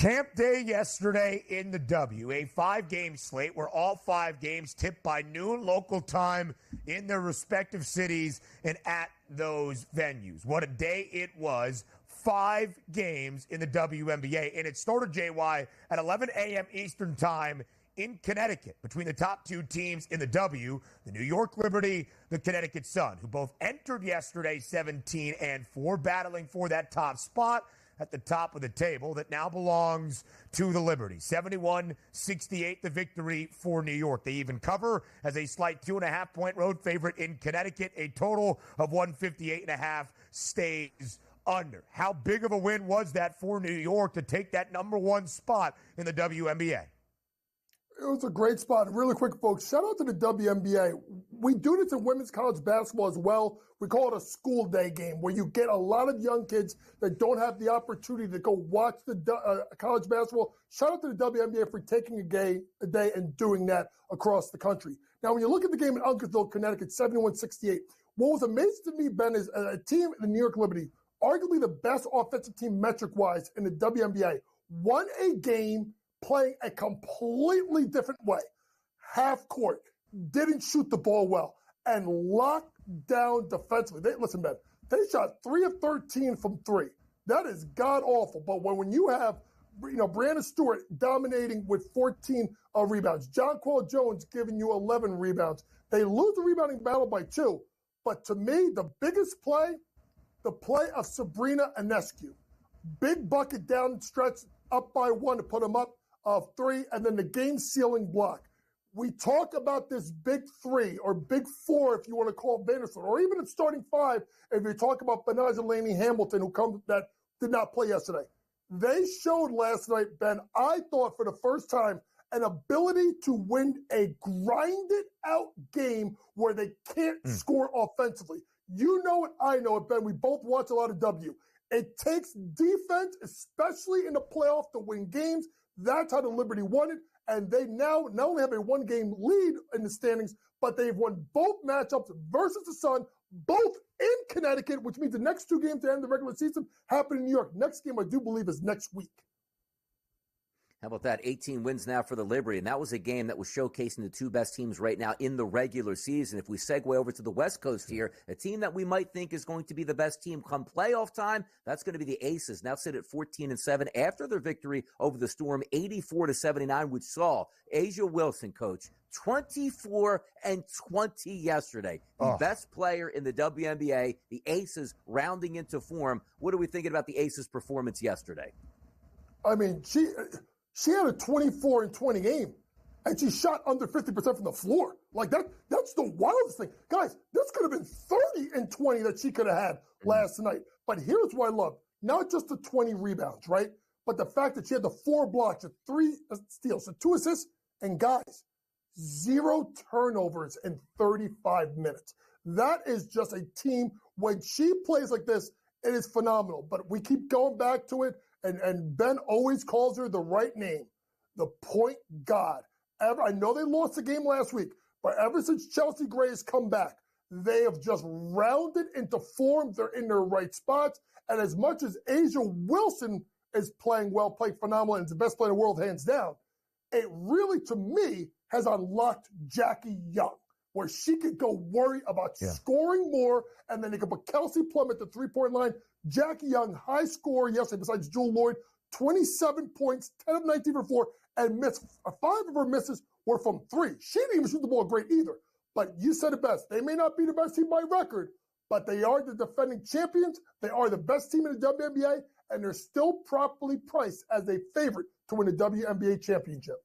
Camp day yesterday in the W, a 5-game slate where all 5 games tipped by noon local time in their respective cities and at those venues. What a day it was. 5 games in the WNBA, and it started, JY, at 11 a.m. Eastern time in Connecticut between the top 2 teams in the W, the New York Liberty, the Connecticut Sun, who both entered yesterday 17-4, battling for that top spot at the top of the table that now belongs to the Liberty. 71-68, the victory for New York. They even cover as a slight 2.5-point road favorite in Connecticut. A total of 158.5 stays under. How big of a win was that for New York to take that number 1 spot in the WNBA? It was a great spot. Really quick, folks, shout out to the WNBA. We do this in women's college basketball as well. We call it a school day game where you get a lot of young kids that don't have the opportunity to go watch the college basketball. Shout out to the WNBA for taking a day and doing that across the country. Now, when you look at the game in Uncasville, Connecticut, 71-68, what was amazing to me, Ben, is a team in the New York Liberty, arguably the best offensive team metric-wise in the WNBA, won a game playing a completely different way. Half court, didn't shoot the ball well, and locked down defensively. Listen, man, they shot 3 of 13 from 3. That is god-awful. But when you have, Breanna Stewart dominating with 14 rebounds, Jonquel Jones giving you 11 rebounds, they lose the rebounding battle by 2. But to me, the biggest play, the play of Sabrina Ionescu. Big bucket down stretch, up by 1 to put them up of 3, and then the game-sealing block. We talk about this big 3 or big 4, if you want to call Vanderson, or even a starting 5 if you talk about Benaja Laney Hamilton, that did not play yesterday. They showed last night, Ben, I thought for the first time, an ability to win a grinded-out game where they can't score offensively. You know it, I know it, Ben. We both watch a lot of W. It takes defense, especially in the playoff, to win games. That's how the Liberty won it, and they now not only have a 1-game lead in the standings, but they've won both matchups versus the Sun, both in Connecticut, which means the next 2 games to end the regular season happen in New York. Next game, I do believe, is next week. How about that? 18 wins now for the Liberty, and that was a game that was showcasing the 2 best teams right now in the regular season. If we segue over to the West Coast here, a team that we might think is going to be the best team come playoff time, that's going to be the Aces. Now sit at 14-7 after their victory over the Storm, 84-79, which saw A'ja Wilson, coach, 24-20 yesterday. The best player in the WNBA, the Aces rounding into form. What are we thinking about the Aces' performance yesterday? I mean, she had a 24-20 game, and she shot under 50% from the floor. Like, that's the wildest thing. Guys, this could have been 30-20 that she could have had last night. But here's what I love. Not just the 20 rebounds, right? But the fact that she had the 4 blocks, the 3 steals, the 2 assists, and guys, 0 turnovers in 35 minutes. That is just a team. When she plays like this, it is phenomenal. But we keep going back to it. And Ben always calls her the right name, the point god. I know they lost the game last week, but ever since Chelsea Gray has come back, they have just rounded into form. They're in their right spots. And as much as A'ja Wilson is playing well, playing phenomenal, and is the best player in the world, hands down, it really, to me, has unlocked Jackie Young, where she could go worry about scoring more, and then they could put Kelsey Plum at the 3-point line. Jackie Young, high scorer yesterday besides Jewel Lloyd, 27 points, 10 of 19 for 4, and missed 5 of her misses were from 3. She didn't even shoot the ball great either. But you said it best. They may not be the best team by record, but they are the defending champions. They are the best team in the WNBA, and they're still properly priced as a favorite to win the WNBA championship.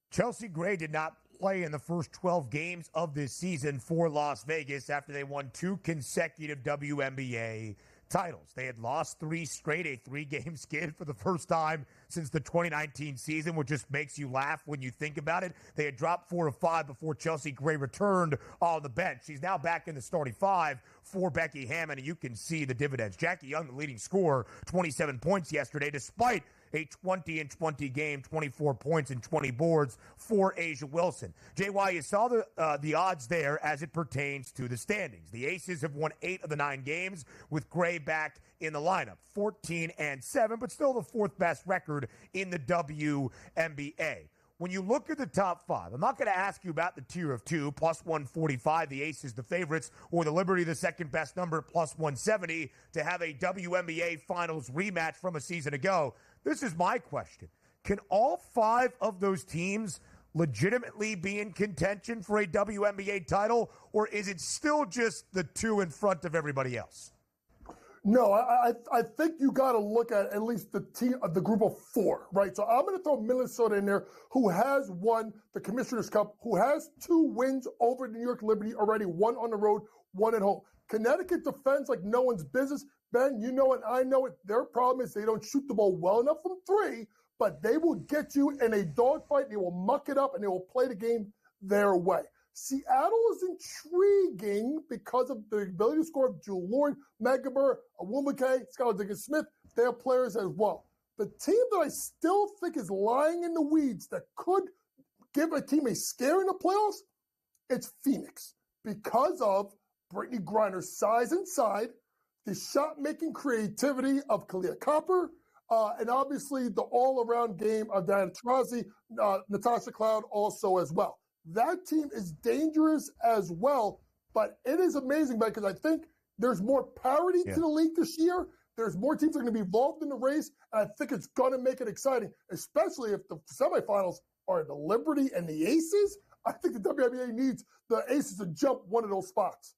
Chelsea Gray did not play in the first 12 games of this season for Las Vegas after they won 2 consecutive WNBA titles. They had lost 3 straight, a 3-game skid for the first time since the 2019 season, which just makes you laugh when you think about it. They had dropped 4 of 5 before Chelsea Gray returned on the bench. She's now back in the starting 5 for Becky Hammon, and you can see the dividends. Jackie Young, the leading scorer, 27 points yesterday, despite a 20-20 game, 24 points and 20 boards for A'ja Wilson. JY, you saw the odds there as it pertains to the standings. The Aces have won 8 of the 9 games with Gray back in the lineup. 14-7, but still the fourth best record in the WNBA. When you look at the top five, I'm not going to ask you about the tier of two, plus 145, the Aces, the favorites, or the Liberty, the second best number, plus 170, to have a WNBA Finals rematch from a season ago. This is my question. Can all five of those teams legitimately be in contention for a WNBA title, or is it still just the two in front of everybody else? No, I think you got to look at least the team of the group of four, right? So I'm going to throw Minnesota in there, who has won the Commissioner's Cup, who has 2 wins over New York Liberty already, 1 on the road, 1 at home. Connecticut defends like no one's business. Ben, you know it, I know it. Their problem is they don't shoot the ball well enough from 3, but they will get you in a dogfight. They will muck it up, and they will play the game their way. Seattle is intriguing because of the ability to score of Jewel Lord, Megaber, Awumake, Skylar Diggins-Smith. They have players as well. The team that I still think is lying in the weeds that could give a team a scare in the playoffs, it's Phoenix because of Brittany Griner's size inside, the shot-making creativity of Kalia Copper, and obviously the all-around game of Diana Taurasi, Natasha Cloud also as well. That team is dangerous as well, but it is amazing because I think there's more parity to the league this year. There's more teams that are going to be involved in the race, and I think it's going to make it exciting, especially if the semifinals are the Liberty and the Aces. I think the WNBA needs the Aces to jump one of those spots.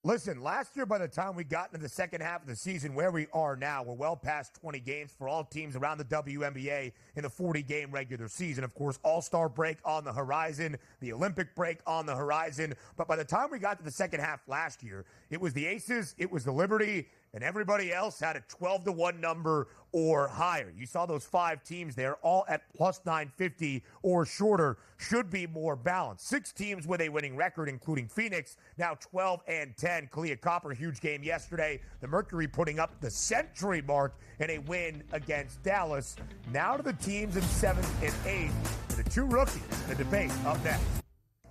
Listen, last year, by the time we got into the second half of the season, where we are now, we're well past 20 games for all teams around the WNBA in the 40-game regular season. Of course, All-Star break on the horizon, the Olympic break on the horizon. But by the time we got to the second half last year, it was the Aces, it was the Liberty, and everybody else had a 12-1 number or higher. You saw those 5 teams there, all at plus 950 or shorter, should be more balanced. 6 teams with a winning record, including Phoenix, now 12-10. Kalia Copper, huge game yesterday. The Mercury putting up the century mark in a win against Dallas. Now to the teams in 7th and 8th for the 2 rookies. The debate up next.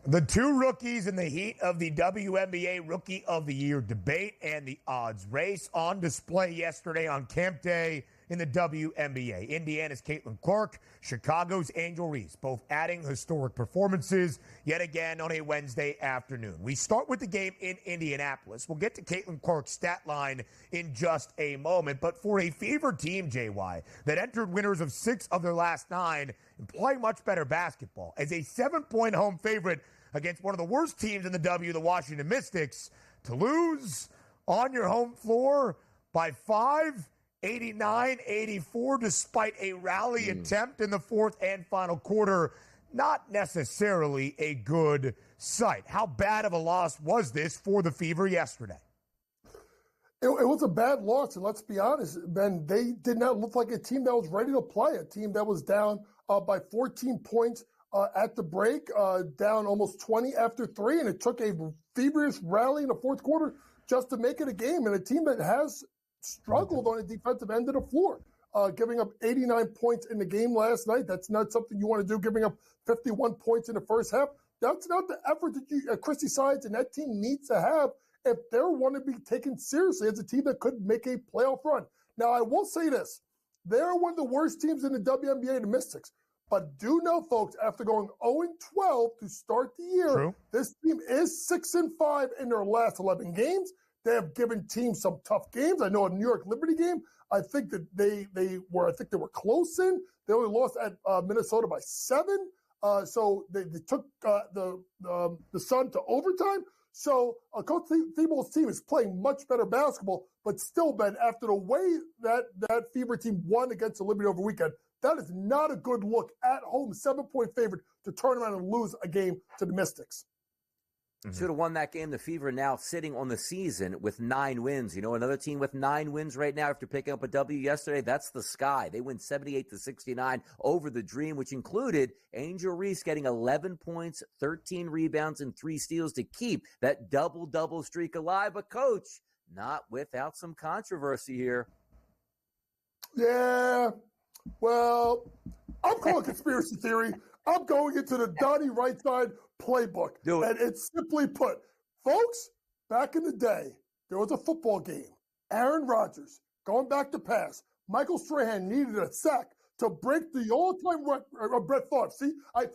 The 2 rookies in the heat of the WNBA Rookie of the Year debate and the odds race on display yesterday on Camp Day in the WNBA. Indiana's Caitlin Clark, Chicago's Angel Reese, both adding historic performances yet again on a Wednesday afternoon. We start with the game in Indianapolis. We'll get to Caitlin Clark's stat line in just a moment, but for a Fever team, JY, that entered winners of 6 of their last 9 and playing much better basketball, as a 7-point home favorite against one of the worst teams in the W, the Washington Mystics, to lose on your home floor by 5, 89-84, despite a rally attempt in the 4th and final quarter, not necessarily a good sight. How bad of a loss was this for the Fever yesterday? It was a bad loss, and let's be honest, Ben, they did not look like a team that was ready to play, a team that was down by 14 points at the break, down almost 20 after 3, and it took a feverish rally in the 4th quarter just to make it a game, and a team that has struggled on the defensive end of the floor, giving up 89 points in the game last night. That's not something you want to do, giving up 51 points in the first half. That's not the effort that Christy Sides and that team needs to have if they want to be taken seriously as a team that could make a playoff run. Now, I will say this. They're one of the worst teams in the WNBA, the Mystics. But do know, folks, after going 0-12 to start the year, this team is 6-5 in their last 11 games. They have given teams some tough games. I know a New York Liberty game, I think that they were close in. They only lost at Minnesota by 7. So they took the Sun to overtime. So Coach Thibault's team is playing much better basketball, but still, Ben, after the way that Fever team won against the Liberty over the weekend, that is not a good look at home, 7-point favorite to turn around and lose a game to the Mystics. Should have won that game. The Fever now sitting on the season with 9 wins. You know, another team with 9 wins right now after picking up a W yesterday, that's the Sky. They win 78-69 over the Dream, which included Angel Reese getting 11 points, 13 rebounds, and 3 steals to keep that double-double streak alive. But, Coach, not without some controversy here. Yeah, well, I'm calling conspiracy theory. I'm going into the Donnie Rightside playbook. And it's simply put, folks, back in the day, there was a football game Aaron Rodgers, going back to pass. Michael Strahan needed a sack to break the all-time record of Brett Favre. See, I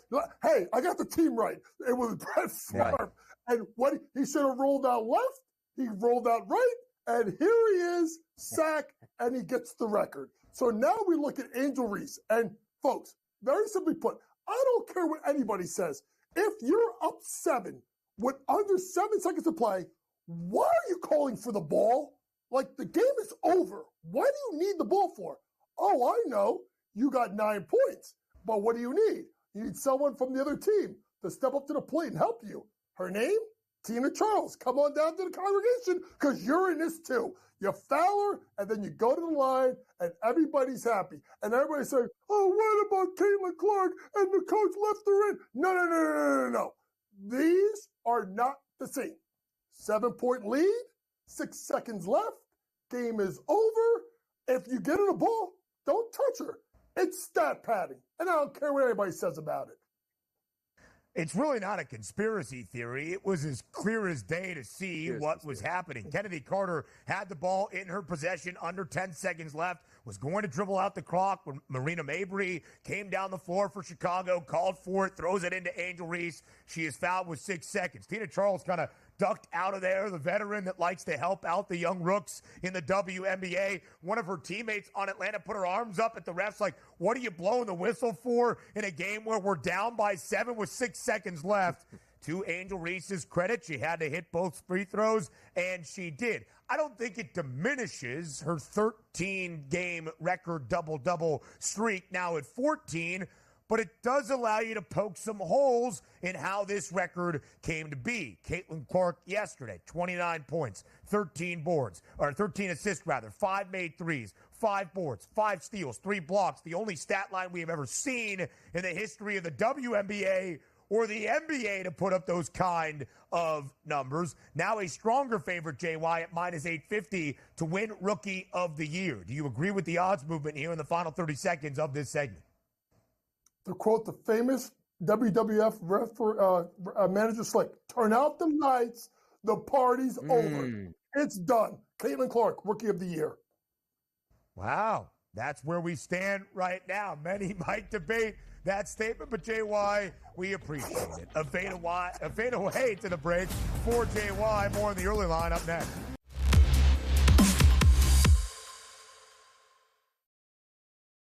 got the team right. It was Brett Favre. Right. And what he should have rolled out left, he rolled out right, and here he is, sack, and he gets the record. So now we look at Angel Reese. And folks, very simply put, I don't care what anybody says. If you're up 7 with under 7 seconds to play, why are you calling for the ball? Like, the game is over. Why do you need the ball for? Oh, I know. You got 9 points. But what do you need? You need someone from the other team to step up to the plate and help you. Her name? Tina Charles. Come on down to the congregation because you're in this too. You foul her, and then you go to the line, and everybody's happy. And everybody's saying, oh, what about Caitlin Clark? And the coach left her in. No. These are not the same. 7-point lead, 6 seconds left, game is over. If you get her the ball, don't touch her. It's stat padding, and I don't care what anybody says about it. It's really not a conspiracy theory. It was as clear as day to see what was happening. Kennedy Carter had the ball in her possession, under 10 seconds left, was going to dribble out the clock when Marina Mabry came down the floor for Chicago, called for it, throws it into Angel Reese. She is fouled with 6 seconds. Tina Charles kind of ducked out of there, the veteran that likes to help out the young rooks in the WNBA. One of her teammates on Atlanta put her arms up at the refs like, what are you blowing the whistle for in a game where we're down by 7 with 6 seconds left? To Angel Reese's credit, she had to hit both free throws, and she did. I don't think it diminishes her 13-game record double-double streak now at 14, but it does allow you to poke some holes in how this record came to be. Caitlin Clark yesterday, 29 points, 13 assists, 5 made threes, 5 boards, 5 steals, 3 blocks, the only stat line we have ever seen in the history of the WNBA or the NBA to put up those kind of numbers. Now a stronger favorite, JY, at minus 850 to win Rookie of the Year. Do you agree with the odds movement here in the final 30 seconds of this segment? To quote the famous WWF manager Slick, turn out the lights, the party's over. It's done. Caitlin Clark, Rookie of the Year. Wow, that's where we stand right now. Many might debate that statement, but JY, we appreciate it. A fade away to the break for JY. More in the early line up next.